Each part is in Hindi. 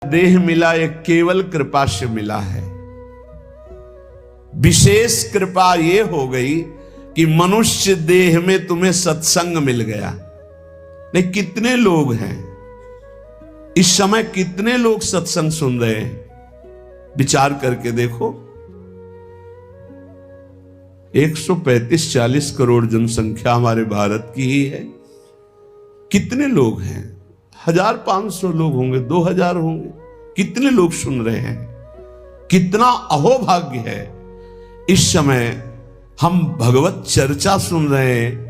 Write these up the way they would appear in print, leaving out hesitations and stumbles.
देह मिला ये केवल कृपा से मिला है। विशेष कृपा ये हो गई कि मनुष्य देह में तुम्हें सत्संग मिल गया। नहीं, कितने लोग हैं इस समय, कितने लोग सत्संग सुन रहे हैं? विचार करके देखो। 135-40 करोड़ जनसंख्या हमारे भारत की ही है। कितने लोग हैं? 1500 लोग होंगे, 2000 होंगे। कितने लोग सुन रहे हैं? कितना अहोभाग्य है। इस समय हम भगवत चर्चा सुन रहे हैं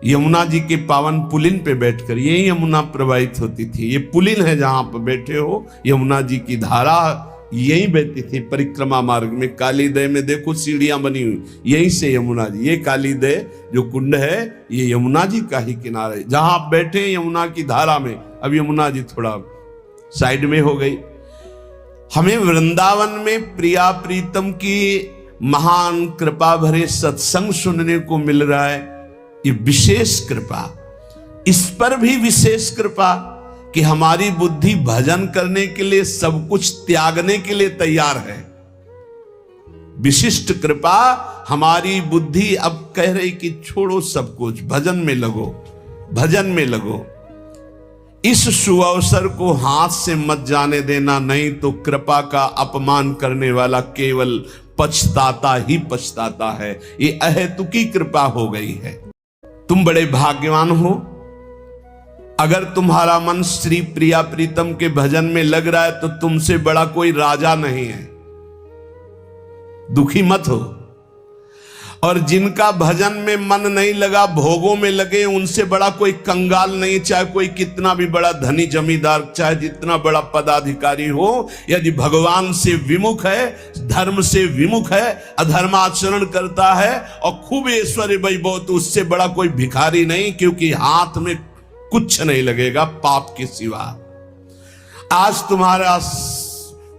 यमुना जी के पावन पुलिन पे बैठकर। यही यमुना प्रवाहित होती थी। ये पुलिन है जहां पर बैठे हो, यमुना जी की धारा यही बहती थी परिक्रमा मार्ग में। कालीदय में देखो सीढ़ियां बनी हुई, यहीं से यमुना जी। ये कालीदय जो कुंड है ये यमुना जी का ही किनारा है। जहां आप बैठे यमुना की धारा में, अब यमुना जी थोड़ा साइड में हो गई। हमें वृंदावन में प्रिया प्रीतम की महान कृपा भरे सत्संग सुनने को मिल रहा है। ये विशेष कृपा। इस पर भी विशेष कृपा कि हमारी बुद्धि भजन करने के लिए सब कुछ त्यागने के लिए तैयार है। विशिष्ट कृपा, हमारी बुद्धि अब कह रही कि छोड़ो सब कुछ, भजन में लगो, भजन में लगो। इस सुअवसर को हाथ से मत जाने देना, नहीं तो कृपा का अपमान करने वाला केवल पछताता ही पछताता है। ये अहेतुकी कृपा हो गई है। तुम बड़े भाग्यवान हो अगर तुम्हारा मन श्री प्रिया प्रीतम के भजन में लग रहा है, तो तुमसे बड़ा कोई राजा नहीं है। दुखी मत हो। और जिनका भजन में मन नहीं लगा, भोगों में लगे, उनसे बड़ा कोई कंगाल नहीं। चाहे कोई कितना भी बड़ा धनी जमींदार, चाहे जितना बड़ा पदाधिकारी हो, यदि भगवान से विमुख है, धर्म से विमुख है, अधर्माचरण करता है और खूब ऐश्वर्य वैभव, तो उससे बड़ा कोई भिखारी नहीं, क्योंकि हाथ में कुछ नहीं लगेगा पाप के सिवा। आज तुम्हारा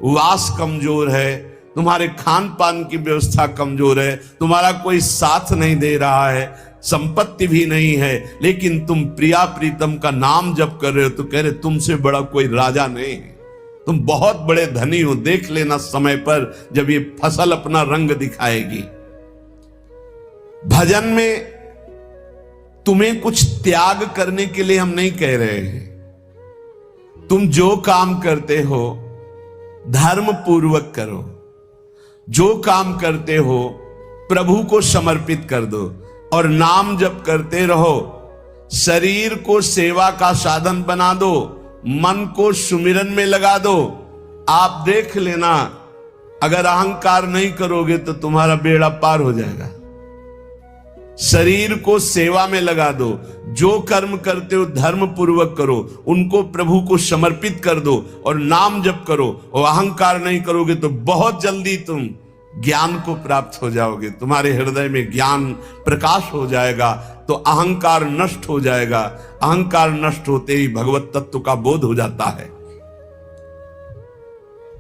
वास कमजोर है, तुम्हारे खान पान की व्यवस्था कमजोर है, तुम्हारा कोई साथ नहीं दे रहा है, संपत्ति भी नहीं है, लेकिन तुम प्रिया प्रीतम का नाम जप कर रहे हो, तो कह रहे तुमसे बड़ा कोई राजा नहीं है। तुम बहुत बड़े धनी हो। देख लेना समय पर जब ये फसल अपना रंग दिखाएगी। भजन में तुम्हें कुछ त्याग करने के लिए हम नहीं कह रहे हैं। तुम जो काम करते हो धर्म पूर्वक करो। जो काम करते हो प्रभु को समर्पित कर दो और नाम जप करते रहो। शरीर को सेवा का साधन बना दो, मन को सुमिरन में लगा दो। आप देख लेना, अगर अहंकार नहीं करोगे तो तुम्हारा बेड़ा पार हो जाएगा। शरीर को सेवा में लगा दो। जो कर्म करते हो धर्म पूर्वक करो, उनको प्रभु को समर्पित कर दो और नाम जप करो। और अहंकार नहीं करोगे तो बहुत जल्दी तुम ज्ञान को प्राप्त हो जाओगे। तुम्हारे हृदय में ज्ञान प्रकाश हो जाएगा, तो अहंकार नष्ट हो जाएगा। अहंकार नष्ट होते ही भगवत तत्व का बोध हो जाता है।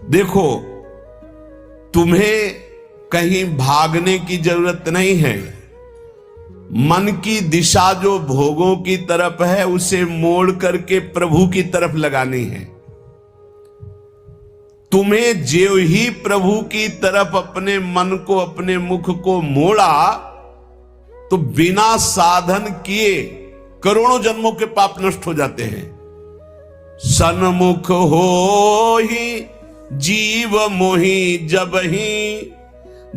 देखो, तुम्हें कहीं भागने की जरूरत नहीं है। मन की दिशा जो भोगों की तरफ है, उसे मोड़ करके प्रभु की तरफ लगानी है। तुम्हें जो ही प्रभु की तरफ अपने मन को, अपने मुख को मोड़ा, तो बिना साधन किए करोड़ों जन्मों के पाप नष्ट हो जाते हैं। सन्मुख हो ही जीव मोहि जब ही,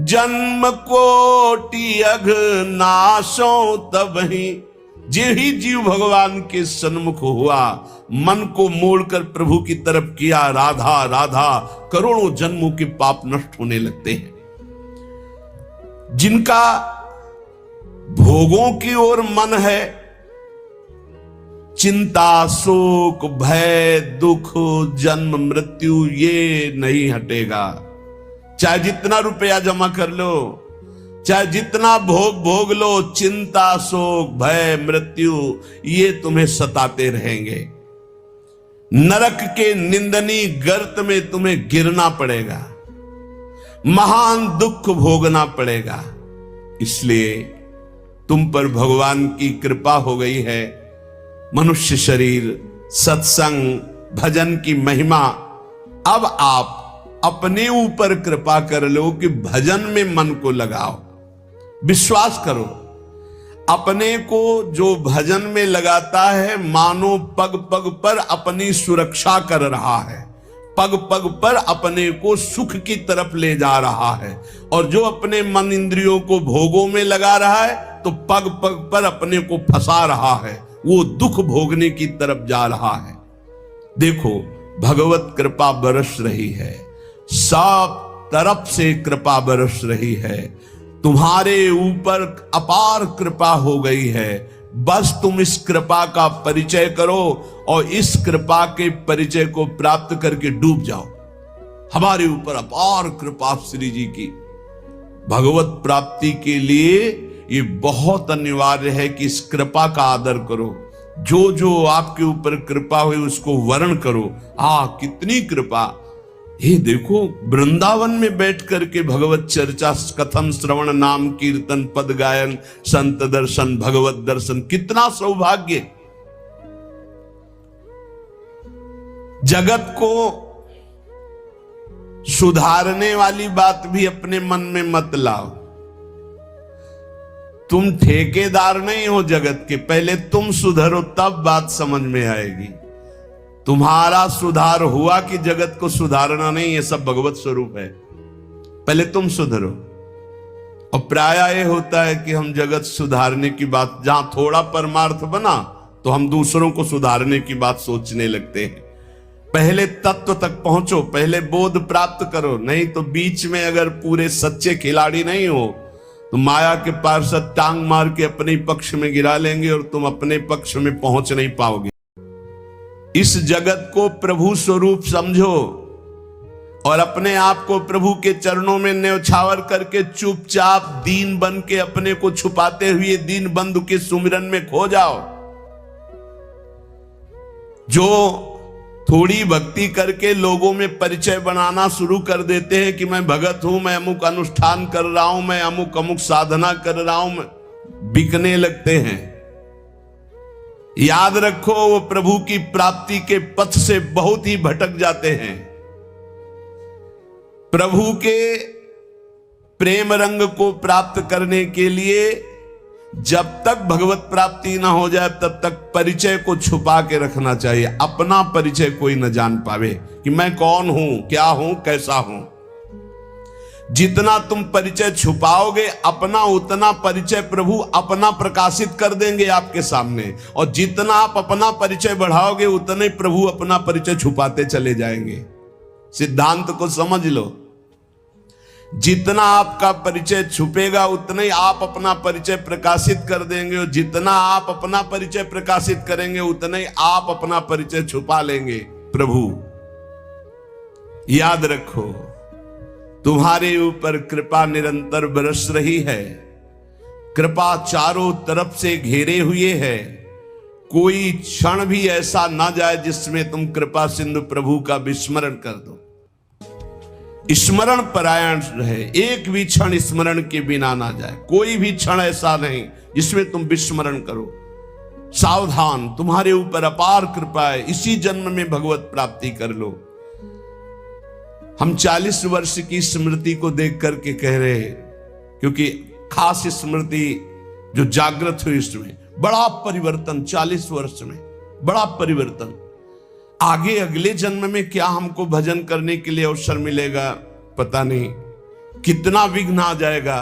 जन्म कोटि अघ नाशो तब ही। जे ही जीव भगवान के सन्मुख हुआ, मन को मोड़कर प्रभु की तरफ किया, राधा राधा, करोड़ों जन्मों के पाप नष्ट होने लगते हैं। जिनका भोगों की ओर मन है, चिंता, शोक, भय, दुख, जन्म, मृत्यु ये नहीं हटेगा। चाहे जितना रुपया जमा कर लो, चाहे जितना भोग लो, चिंता, शोक, भय, मृत्यु ये तुम्हें सताते रहेंगे। नरक के निंदनीय गर्त में तुम्हें गिरना पड़ेगा, महान दुख भोगना पड़ेगा। इसलिए तुम पर भगवान की कृपा हो गई है। मनुष्य शरीर, सत्संग, भजन की महिमा अब आप अपने ऊपर कृपा कर लो कि भजन में मन को लगाओ। विश्वास करो, अपने को जो भजन में लगाता है मानो पग पग पर अपनी सुरक्षा कर रहा है, पग पग पर अपने को सुख की तरफ ले जा रहा है। और जो अपने मन इंद्रियों को भोगों में लगा रहा है तो पग पग पर अपने को फंसा रहा है, वो दुख भोगने की तरफ जा रहा है। देखो, भगवत कृपा बरस रही है, सब तरफ से कृपा बरस रही है, तुम्हारे ऊपर अपार कृपा हो गई है। बस तुम इस कृपा का परिचय करो और इस कृपा के परिचय को प्राप्त करके डूब जाओ। हमारे ऊपर अपार कृपा श्री जी की। भगवत प्राप्ति के लिए ये बहुत अनिवार्य है कि इस कृपा का आदर करो। जो जो आपके ऊपर कृपा हुई उसको वर्ण करो। कितनी कृपा। ये देखो, वृंदावन में बैठ करके भगवत चर्चा, कथन, श्रवण, नाम कीर्तन, पद गायन, संत दर्शन, भगवत दर्शन, कितना सौभाग्य। जगत को सुधारने वाली बात भी अपने मन में मत लाओ। तुम ठेकेदार नहीं हो जगत के, पहले तुम सुधरो तब बात समझ में आएगी। तुम्हारा सुधार हुआ कि जगत को सुधारना नहीं, ये सब भगवत स्वरूप है। पहले तुम सुधरो। और प्राय ये होता है कि हम जगत सुधारने की बात, जहां थोड़ा परमार्थ बना तो हम दूसरों को सुधारने की बात सोचने लगते हैं। पहले तत्व तक पहुंचो, पहले बोध प्राप्त करो, नहीं तो बीच में अगर पूरे सच्चे खिलाड़ी नहीं हो तो माया के पार्षद टांग मार के अपने पक्ष में गिरा लेंगे और तुम अपने पक्ष में पहुंच नहीं पाओगे। इस जगत को प्रभु स्वरूप समझो और अपने आप को प्रभु के चरणों में न्यौछावर करके चुपचाप दीन बन के अपने को छुपाते हुए दीन बंधु के सुमिरन में खो जाओ। जो थोड़ी भक्ति करके लोगों में परिचय बनाना शुरू कर देते हैं कि मैं भगत हूं, मैं अमुक अनुष्ठान कर रहा हूं, मैं अमुक अमुक साधना कर रहा हूं, बिकने लगते हैं। याद रखो, वो प्रभु की प्राप्ति के पथ से बहुत ही भटक जाते हैं। प्रभु के प्रेम रंग को प्राप्त करने के लिए जब तक भगवत प्राप्ति ना हो जाए तब तक परिचय को छुपा के रखना चाहिए। अपना परिचय कोई न जान पावे कि मैं कौन हूं, क्या हूं, कैसा हूं। जितना तुम परिचय छुपाओगे अपना, उतना परिचय प्रभु अपना प्रकाशित कर देंगे आपके सामने। और जितना आप अपना परिचय बढ़ाओगे उतने प्रभु अपना परिचय छुपाते चले जाएंगे। सिद्धांत को समझ लो। जितना आपका परिचय छुपेगा उतना ही आप अपना परिचय प्रकाशित कर देंगे, और जितना आप अपना परिचय प्रकाशित करेंगे उतना ही आप अपना परिचय छुपा लेंगे। प्रभु याद रखो, तुम्हारे ऊपर कृपा निरंतर बरस रही है। कृपा चारों तरफ से घेरे हुए है। कोई क्षण भी ऐसा ना जाए जिसमें तुम कृपा सिंधु प्रभु का विस्मरण कर दो। स्मरण परायण रहे, एक भी क्षण स्मरण के बिना ना जाए। कोई भी क्षण ऐसा नहीं जिसमें तुम विस्मरण करो। सावधान, तुम्हारे ऊपर अपार कृपा है। इसी जन्म में भगवत प्राप्ति कर लो। हम 40 वर्ष की स्मृति को देख करके कह रहे हैं, क्योंकि खास स्मृति जो जागृत हुई इसमें बड़ा परिवर्तन, 40 वर्ष में बड़ा परिवर्तन। आगे अगले जन्म में क्या हमको भजन करने के लिए अवसर मिलेगा पता नहीं, कितना विघ्न आ जाएगा।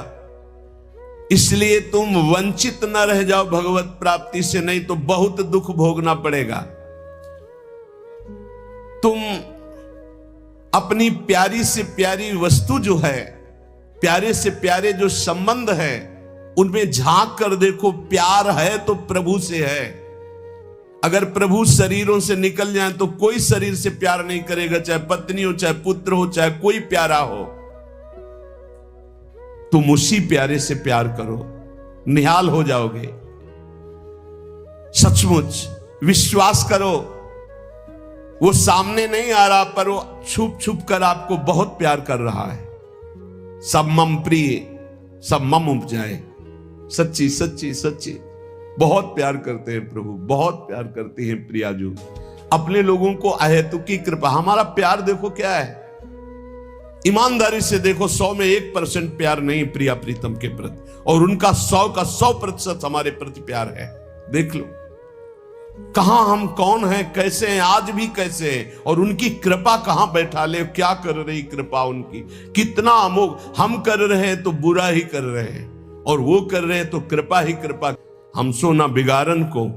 इसलिए तुम वंचित न रह जाओ भगवत प्राप्ति से, नहीं तो बहुत दुख भोगना पड़ेगा। तुम अपनी प्यारी से प्यारी वस्तु जो है, प्यारे से प्यारे जो संबंध है, उनमें झांक कर देखो। प्यार है तो प्रभु से है। अगर प्रभु शरीरों से निकल जाए तो कोई शरीर से प्यार नहीं करेगा, चाहे पत्नी हो, चाहे पुत्र हो, चाहे कोई प्यारा हो। तुम उसी प्यारे से प्यार करो, निहाल हो जाओगे। सचमुच विश्वास करो, वो सामने नहीं आ रहा पर वो छुप छुप कर आपको बहुत प्यार कर रहा है। सब मम प्रिय, सब मम उपजाए। सच्ची सच्ची सच्ची बहुत प्यार करते हैं प्रभु, बहुत प्यार करती हैं प्रियाजू। अपने लोगों को अहेतुकी कृपा। हमारा प्यार देखो क्या है, ईमानदारी से देखो, 100 में 1% प्यार नहीं प्रिया प्रीतम के प्रति, और उनका 100 का 100% हमारे प्रति प्यार है। देख लो कहां हम कौन हैं, कैसे हैं, आज भी कैसे हैं, और उनकी कृपा कहां बैठा ले, क्या कर रही कृपा उनकी, कितना अमोघ। हम कर रहे हैं तो बुरा ही कर रहे हैं, और वो कर रहे हैं तो कृपा ही कृपा। हम सो ना बिगाड़न को,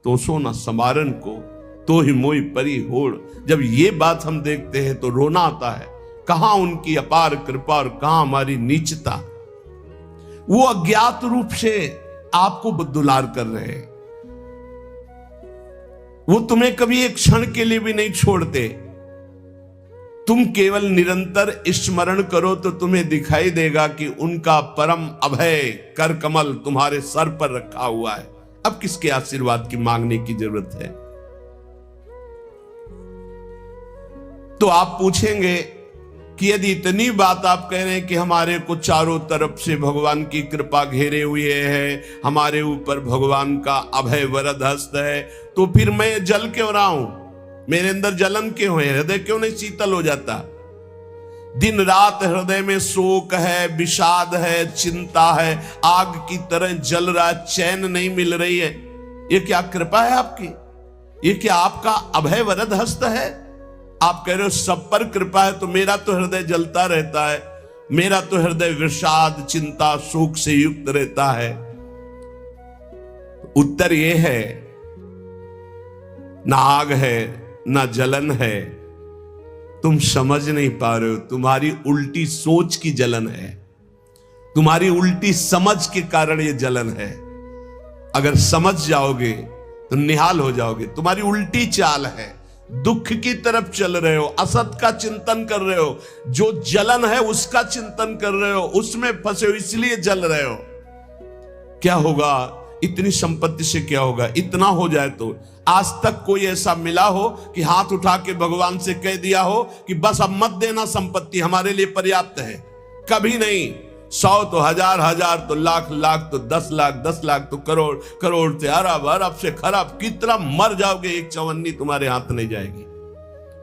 तो सो ना समारन को, तो ही मोई परी होड़। जब ये बात हम देखते हैं तो रोना आता है, कहां उनकी अपार कृपा और कहां हमारी नीचता। वो अज्ञात रूप से आपको दुलार कर रहे हैं, वो तुम्हें कभी एक क्षण के लिए भी नहीं छोड़ते। तुम केवल निरंतर स्मरण करो तो तुम्हें दिखाई देगा कि उनका परम अभय कर कमल तुम्हारे सर पर रखा हुआ है। अब किसके आशीर्वाद की मांगने की जरूरत है? तो आप पूछेंगे कि यदि इतनी बात आप कह रहे हैं कि हमारे को चारों तरफ से भगवान की कृपा घेरे हुए है, हमारे ऊपर भगवान का अभय वरद हस्त है, तो फिर मैं जल क्यों रहा हूं, मेरे अंदर जलन क्यों है, हृदय क्यों नहीं शीतल हो जाता? दिन रात हृदय में शोक है, विषाद है, चिंता है, आग की तरह जल रहा, चैन नहीं मिल रही है। ये क्या कृपा है आपकी? ये क्या आपका अभय वरद हस्त है? आप कह रहे हो सब पर कृपा है, तो मेरा तो हृदय जलता रहता है, मेरा तो हृदय विषाद चिंता शोक से युक्त रहता है। उत्तर यह है, ना आग है ना जलन है, तुम समझ नहीं पा रहे हो, तुम्हारी उल्टी सोच की जलन है, तुम्हारी उल्टी समझ के कारण ये जलन है। अगर समझ जाओगे तो निहाल हो जाओगे। तुम्हारी उल्टी चाल है, दुख की तरफ चल रहे हो, असत का चिंतन कर रहे हो, जो जलन है उसका चिंतन कर रहे हो, उसमें फंसे हो, इसलिए जल रहे हो। क्या होगा? इतनी संपत्ति से क्या होगा? इतना हो जाए तो आज तक कोई ऐसा मिला हो कि हाथ उठा के भगवान से कह दिया हो कि बस अब मत देना, संपत्ति हमारे लिए पर्याप्त है? कभी नहीं। 100 तो हजार, हजार तो लाख, लाख तो 10 लाख, 10 लाख तो करोड़, करोड़ से अरब, अरब से खरब। कितना मर जाओगे, एक चवन्नी तुम्हारे हाथ नहीं जाएगी,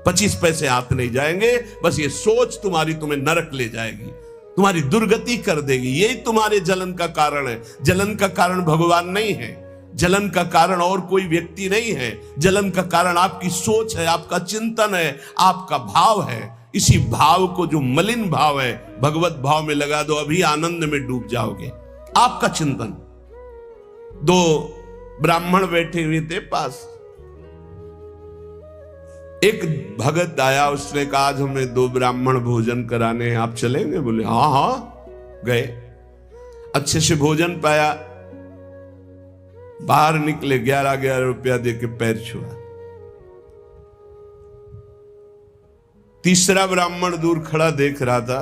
25 पैसे हाथ नहीं जाएंगे। बस ये सोच तुम्हारी तुम्हें नरक ले जाएगी, तुम्हारी दुर्गति कर देगी। यही तुम्हारे जलन का कारण है। जलन का कारण भगवान नहीं है, जलन का कारण और कोई व्यक्ति नहीं है, जलन का कारण आपकी सोच है, आपका चिंतन है, आपका भाव है। इसी भाव को, जो मलिन भाव है, भगवत भाव में लगा दो, अभी आनंद में डूब जाओगे। आपका चिंतन। 2 ब्राह्मण बैठे हुए थे पास, एक भगत आया, उसने कहा आज हमें 2 ब्राह्मण भोजन कराने हैं, आप चलेंगे? बोले हाँ हाँ। गए, अच्छे से भोजन पाया, बाहर निकले, 11-11 रुपया देके पैर छुआ। तीसरा ब्राह्मण दूर खड़ा देख रहा था,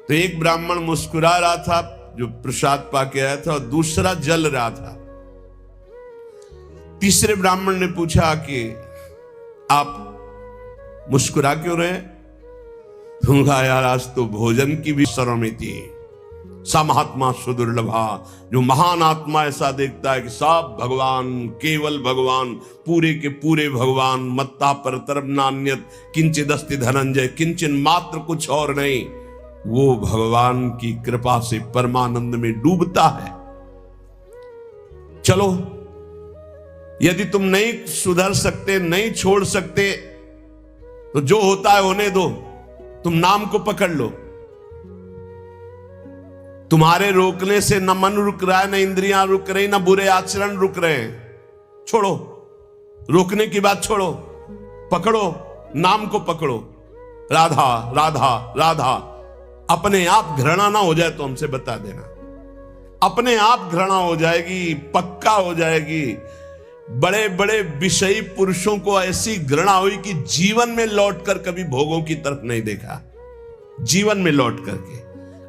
तो एक ब्राह्मण मुस्कुरा रहा था जो प्रसाद पाके आया था, और दूसरा जल रहा था। तीसरे ब्राह्मण ने पूछा कि आप मुस्कुरा क्यों रहे? दूंगा यार, आज तो भोजन की भी शर्मिति। सा महात्मा सुदुर्लभा, जो महान आत्मा ऐसा देखता है कि सब भगवान, केवल भगवान, पूरे के पूरे भगवान, मत्ता पर तरब नान्यत किंचिदस्ति धनंजय, किंचन मात्र कुछ और नहीं, वो भगवान की कृपा से परमानंद में डूबता है। चलो, यदि तुम नहीं सुधर सकते, नहीं छोड़ सकते, तो जो होता है होने दो, तुम नाम को पकड़ लो। तुम्हारे रोकने से न मन रुक रहा है, न इंद्रियां रुक रही, न बुरे आचरण रुक रहे हैं। छोड़ो, रोकने की बात छोड़ो, पकड़ो, नाम को पकड़ो। राधा राधा राधा। अपने आप घृणा ना हो जाए तो हमसे बता देना, अपने आप घृणा हो जाएगी, पक्का हो जाएगी। बड़े बड़े विषयी पुरुषों को ऐसी घृणा हुई कि जीवन में लौटकर कभी भोगों की तरफ नहीं देखा, जीवन में लौट करके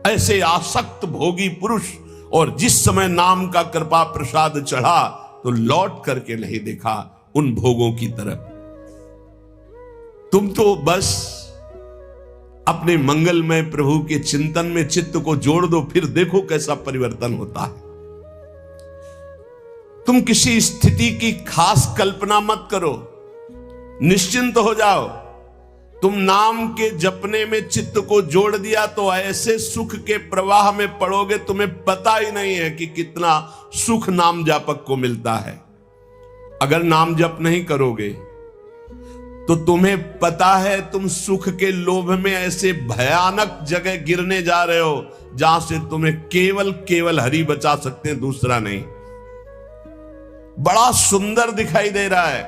ऐसे आसक्त भोगी पुरुष, और जिस समय नाम का कृपा प्रसाद चढ़ा तो लौट करके नहीं देखा उन भोगों की तरफ। तुम तो बस अपने मंगलमय प्रभु के चिंतन में चित्त को जोड़ दो, फिर देखो कैसा परिवर्तन होता है। तुम किसी स्थिति की खास कल्पना मत करो, निश्चिंत हो जाओ। तुम नाम के जपने में चित्त को जोड़ दिया तो ऐसे सुख के प्रवाह में पड़ोगे, तुम्हें पता ही नहीं है कि कितना सुख नाम जापक को मिलता है। अगर नाम जप नहीं करोगे तो तुम्हें पता है तुम सुख के लोभ में ऐसे भयानक जगह गिरने जा रहे हो जहां से तुम्हें केवल केवल हरि बचा सकते हैं, दूसरा नहीं। बड़ा सुंदर दिखाई दे रहा है,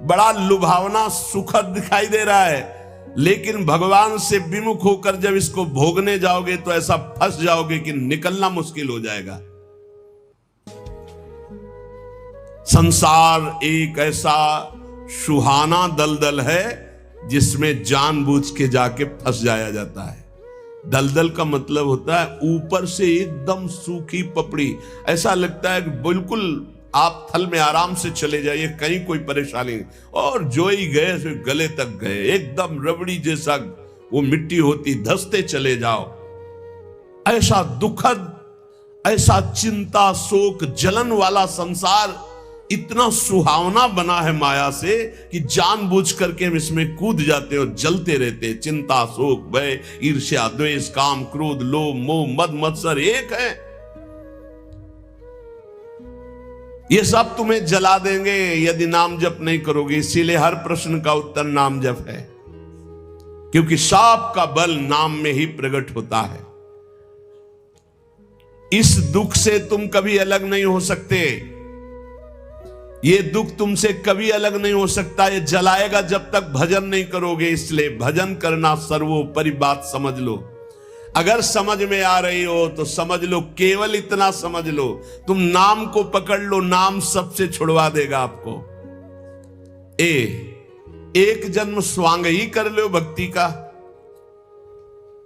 बड़ा लुभावना सुखद दिखाई दे रहा है, लेकिन भगवान से विमुख होकर जब इसको भोगने जाओगे तो ऐसा फंस जाओगे कि निकलना मुश्किल हो जाएगा। संसार एक ऐसा सुहाना दलदल है जिसमें जानबूझ के जाके फंस जाया जाता है। दलदल का मतलब होता है ऊपर से एकदम सूखी पपड़ी, ऐसा लगता है कि बिल्कुल आप थल में आराम से चले जाइए, कहीं कोई परेशानी नहीं, और जो ही गए सो गले तक गए, एकदम रबड़ी जैसा वो मिट्टी होती, धंसते चले जाओ। ऐसा दुखद, ऐसा चिंता शोक जलन वाला संसार इतना सुहावना बना है माया से कि जानबूझ करके हम इसमें कूद जाते और जलते रहते। चिंता शोक भय ईर्ष्या द्वेष काम क्रोध लोभ मोह मद मत्सर एक है, ये सब तुम्हें जला देंगे यदि नाम जप नहीं करोगे। इसीलिए हर प्रश्न का उत्तर नाम जप है, क्योंकि साप का बल नाम में ही प्रकट होता है। इस दुख से तुम कभी अलग नहीं हो सकते, ये दुख तुमसे कभी अलग नहीं हो सकता, ये जलाएगा जब तक भजन नहीं करोगे। इसलिए भजन करना सर्वोपरि बात समझ लो। अगर समझ में आ रही हो तो समझ लो, केवल इतना समझ लो, तुम नाम को पकड़ लो, नाम सबसे छुड़वा देगा आपको। एक जन्म स्वांग ही कर लो भक्ति का,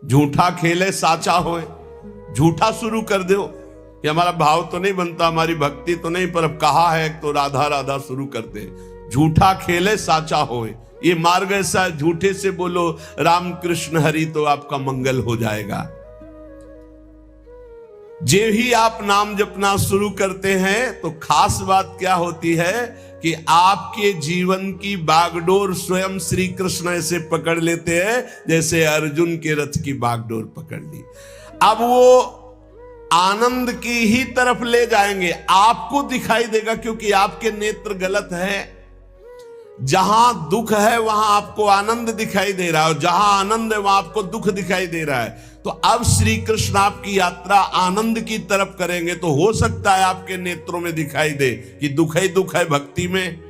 झूठा खेले साचा होए, झूठा शुरू कर दो कि हमारा भाव तो नहीं बनता, हमारी भक्ति तो नहीं, पर अब कहा है तो राधा राधा शुरू करते। झूठा खेले साचा होए, ये मार्ग ऐसा, झूठे से बोलो राम कृष्ण हरि तो आपका मंगल हो जाएगा। जे ही आप नाम जपना शुरू करते हैं तो खास बात क्या होती है कि आपके जीवन की बागडोर स्वयं श्री कृष्ण ऐसे पकड़ लेते हैं जैसे अर्जुन के रथ की बागडोर पकड़ ली। अब वो आनंद की ही तरफ ले जाएंगे, आपको दिखाई देगा क्योंकि आपके नेत्र गलत है। जहां दुख है वहां आपको आनंद दिखाई दे रहा है, और जहां आनंद है वहां आपको दुख दिखाई दे रहा है। तो अब श्री कृष्ण आपकी यात्रा आनंद की तरफ करेंगे तो हो सकता है आपके नेत्रों में दिखाई दे कि दुख ही दुख है भक्ति में,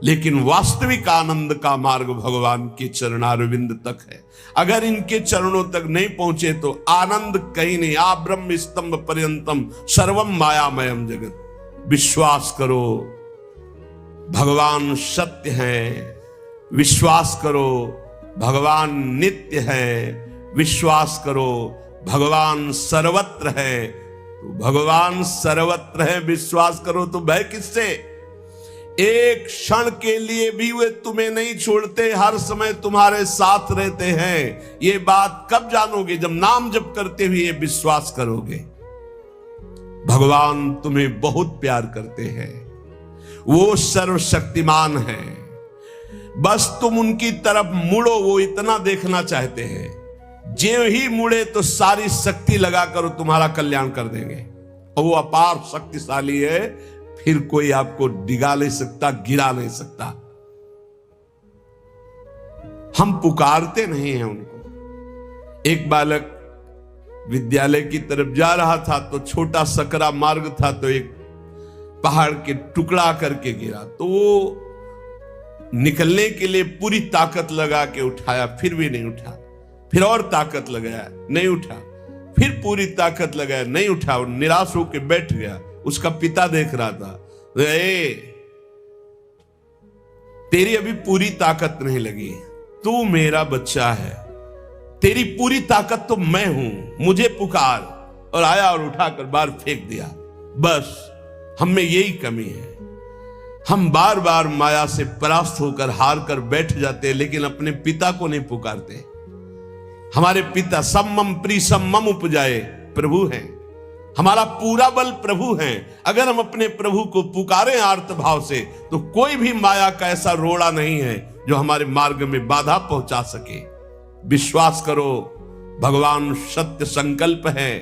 लेकिन वास्तविक आनंद का मार्ग भगवान के चरणारविंद तक है। अगर इनके चरणों तक नहीं पहुंचे तो आनंद कहीं नहीं। आ ब्रह्म स्तंभ पर्यंतम सर्वम मायामयम जगत। विश्वास करो भगवान सत्य है, विश्वास करो भगवान नित्य है, विश्वास करो भगवान सर्वत्र है। तो भगवान सर्वत्र है, विश्वास करो तो भय किससे? एक क्षण के लिए भी वे तुम्हें नहीं छोड़ते, हर समय तुम्हारे साथ रहते हैं। ये बात कब जानोगे? जब नाम जप करते हुए विश्वास करोगे। भगवान तुम्हें बहुत प्यार करते हैं, वो सर्वशक्तिमान है, बस तुम उनकी तरफ मुड़ो, वो इतना देखना चाहते हैं। जो ही मुड़े तो सारी शक्ति लगाकर तुम्हारा कल्याण कर देंगे, और वो अपार शक्तिशाली है, फिर कोई आपको डिगा नहीं सकता, गिरा नहीं सकता। हम पुकारते नहीं हैं उनको। एक बालक विद्यालय की तरफ जा रहा था तो छोटा सकरा मार्ग था, तो एक पहाड़ के टुकड़ा करके गिरा, तो वो निकलने के लिए पूरी ताकत लगा के उठाया, फिर भी नहीं उठा, फिर और ताकत लगाया, नहीं उठा, फिर पूरी ताकत लगाया, नहीं उठा, और निराश होकर बैठ गया। उसका पिता देख रहा था, तेरी अभी पूरी ताकत नहीं लगी, तू मेरा बच्चा है, तेरी पूरी ताकत तो मैं हूं, मुझे पुकार। और आया और उठाकर बाहर फेंक दिया। बस हम में यही कमी है, हम बार बार माया से परास्त होकर हार कर बैठ जाते हैं, लेकिन अपने पिता को नहीं पुकारते। हमारे पिता सम्मम प्रीसम्मम उपजाए प्रभु हैं, हमारा पूरा बल प्रभु है। अगर हम अपने प्रभु को पुकारें आर्त भाव से, तो कोई भी माया का ऐसा रोड़ा नहीं है जो हमारे मार्ग में बाधा पहुंचा सके। विश्वास करो, भगवान सत्य संकल्प है।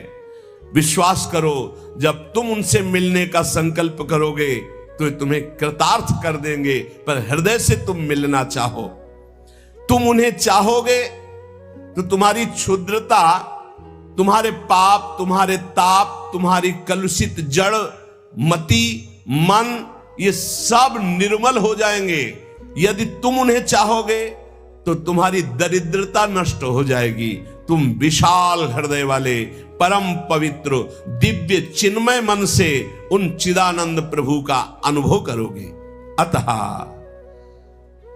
विश्वास करो, जब तुम उनसे मिलने का संकल्प करोगे तो तुम्हें कृतार्थ कर देंगे, पर हृदय से तुम मिलना चाहो। तुम उन्हें चाहोगे तो तुम्हारी क्षुद्रता, तुम्हारे पाप, तुम्हारे ताप, तुम्हारी कलुषित जड़ मति, मन, ये सब निर्मल हो जाएंगे। यदि तुम उन्हें चाहोगे तो तुम्हारी दरिद्रता नष्ट हो जाएगी। तुम विशाल हृदय वाले, परम पवित्र, दिव्य चिन्मय मन से उन चिदानंद प्रभु का अनुभव करोगे। अतः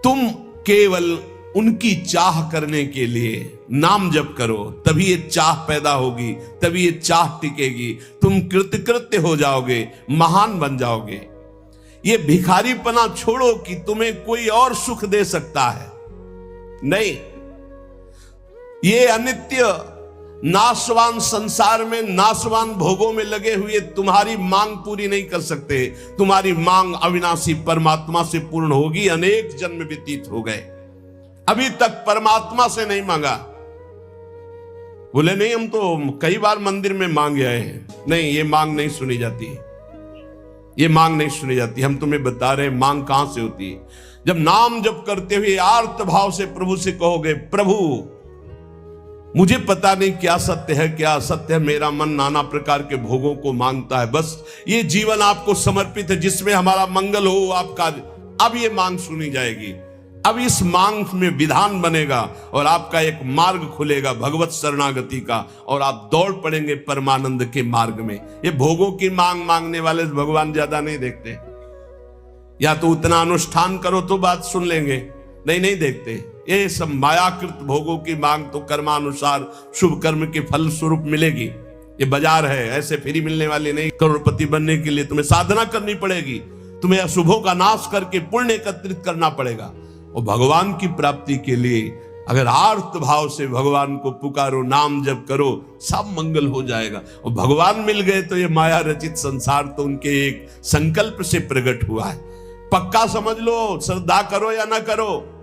तुम केवल उनकी चाह करने के लिए नाम जप करो, तभी ये चाह पैदा होगी, तभी ये चाह टिकेगी। तुम कृतकृत्य हो जाओगे, महान बन जाओगे। ये भिखारीपना छोड़ो कि तुम्हें कोई और सुख दे सकता है। नहीं, ये अनित्य नाशवान संसार में, नाशवान भोगों में लगे हुए तुम्हारी मांग पूरी नहीं कर सकते। तुम्हारी मांग अविनाशी परमात्मा से पूर्ण होगी। अनेक जन्म व्यतीत हो गए, अभी तक परमात्मा से नहीं मांगा। बोले नहीं, हम तो कई बार मंदिर में मांगे आए हैं। नहीं, ये मांग नहीं सुनी जाती, ये मांग नहीं सुनी जाती। हम तुम्हें बता रहे हैं मांग कहां से होती है। जब नाम जप करते हुए आर्त भाव से प्रभु से कहोगे, प्रभु मुझे पता नहीं क्या सत्य है क्या असत्य है, मेरा मन नाना प्रकार के भोगों को मांगता है, बस ये जीवन आपको समर्पित है जिसमें हमारा मंगल हो आपका। अब ये मांग सुनी जाएगी। अब इस मांग में विधान बनेगा और आपका एक मार्ग खुलेगा भगवत शरणागति का, और आप दौड़ पड़ेंगे परमानंद के मार्ग में। ये भोगों की मांग मांगने वाले भगवान ज्यादा नहीं देखते। या तो उतना अनुष्ठान करो तो बात सुन लेंगे, नहीं देखते। ये सब मायाकृत भोगों की मांग तो कर्मानुसार शुभ कर्म के फल स्वरूप मिलेगी। ये बाजार है, ऐसे फ्री मिलने वाली नहीं। करोड़पति बनने के लिए तुम्हें साधना करनी पड़ेगी, तुम्हें अशुभों का नाश करके पुण्य एकत्रित करना पड़ेगा। और भगवान की प्राप्ति के लिए अगर आर्त भाव से भगवान को पुकारो, नाम जप करो, सब मंगल हो जाएगा। और भगवान मिल गए तो ये माया रचित संसार तो उनके एक संकल्प से प्रकट हुआ है। पक्का समझ लो, श्रद्धा करो या ना करो,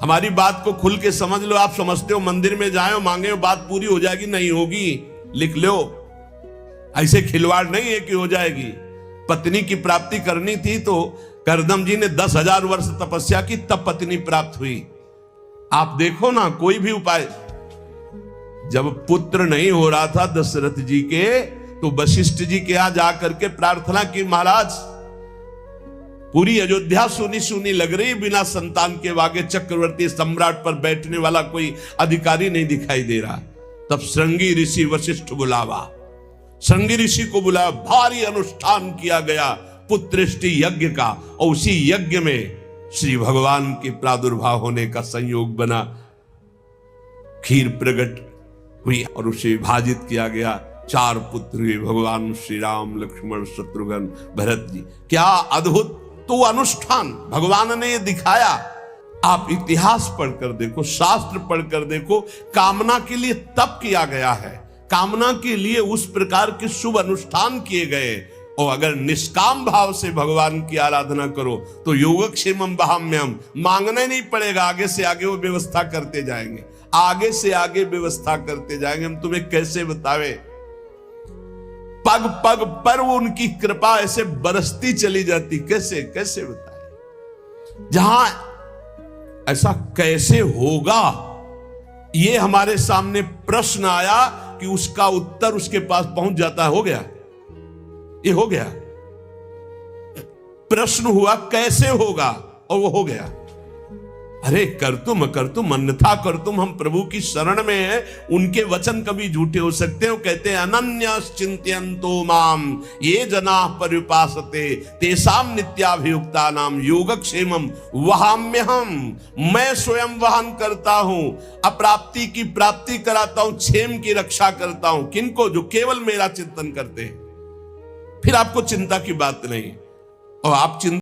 हमारी बात को खुल के समझ लो। आप समझते हो मंदिर में जाए मांगे बात पूरी हो जाएगी, नहीं होगी, लिख लो। ऐसे खिलवाड़ नहीं है कि हो जाएगी। पत्नी की प्राप्ति करनी थी तो करदम जी ने 10,000 वर्ष तपस्या की, तब पत्नी प्राप्त हुई। आप देखो ना, कोई भी उपाय। जब पुत्र नहीं हो रहा था दशरथ जी के, तो वशिष्ठ जी के यहां जाकर के प्रार्थना की, महाराज पूरी अयोध्या सुनी सुनी लग रही, बिना संतान के आगे चक्रवर्ती सम्राट पर बैठने वाला कोई अधिकारी नहीं दिखाई दे रहा। तब श्रृंगी ऋषि वशिष्ठ बुलावा, श्रृंगी ऋषि को बुलाया, भारी अनुष्ठान किया गया पुत्रेष्टि यज्ञ का, और उसी यज्ञ में श्री भगवान के प्रादुर्भाव होने का संयोग बना। खीर प्रकट हुई और उसे विभाजित किया गया। 4 पुत्र हुए, भगवान श्री राम, लक्ष्मण, शत्रुघ्न, भरत जी। क्या अद्भुत तो अनुष्ठान भगवान ने दिखाया। आप इतिहास पढ़कर देखो, शास्त्र पढ़कर देखो, कामना के लिए तप किया गया है, कामना के लिए उस प्रकार के शुभ अनुष्ठान किए गए। और अगर निष्काम भाव से भगवान की आराधना करो तो योगक्षेमम वहाम्यम, मांगना नहीं पड़ेगा, आगे से आगे वो व्यवस्था करते जाएंगे, आगे से आगे व्यवस्था करते जाएंगे। हम तुम्हें कैसे बतावे, पग पग पर वो उनकी कृपा ऐसे बरसती चली जाती, कैसे कैसे बताए। जहां ऐसा कैसे होगा, ये हमारे सामने प्रश्न आया कि उसका उत्तर उसके पास पहुंच जाता है। हो गया, ये हो गया। प्रश्न हुआ कैसे होगा, और वो हो गया। अरे कर तुम अन्यथा कर तुम, हम प्रभु की शरण में हैं, उनके वचन कभी झूठे हो सकते हैं। कहते हैं अनन्यश्चिन्तयन्तो माम ये जनाः पर्युपासते तेषां नित्याभियुक्ता नाम योगक्षेमम वहाम्यहम्। मैं स्वयं वहन करता हूं, अप्राप्ति की प्राप्ति कराता हूं, क्षेम की रक्षा करता हूं। किनको? जो केवल मेरा चिंतन करते हैं। फिर आपको चिंता की बात नहीं, और आप चिंता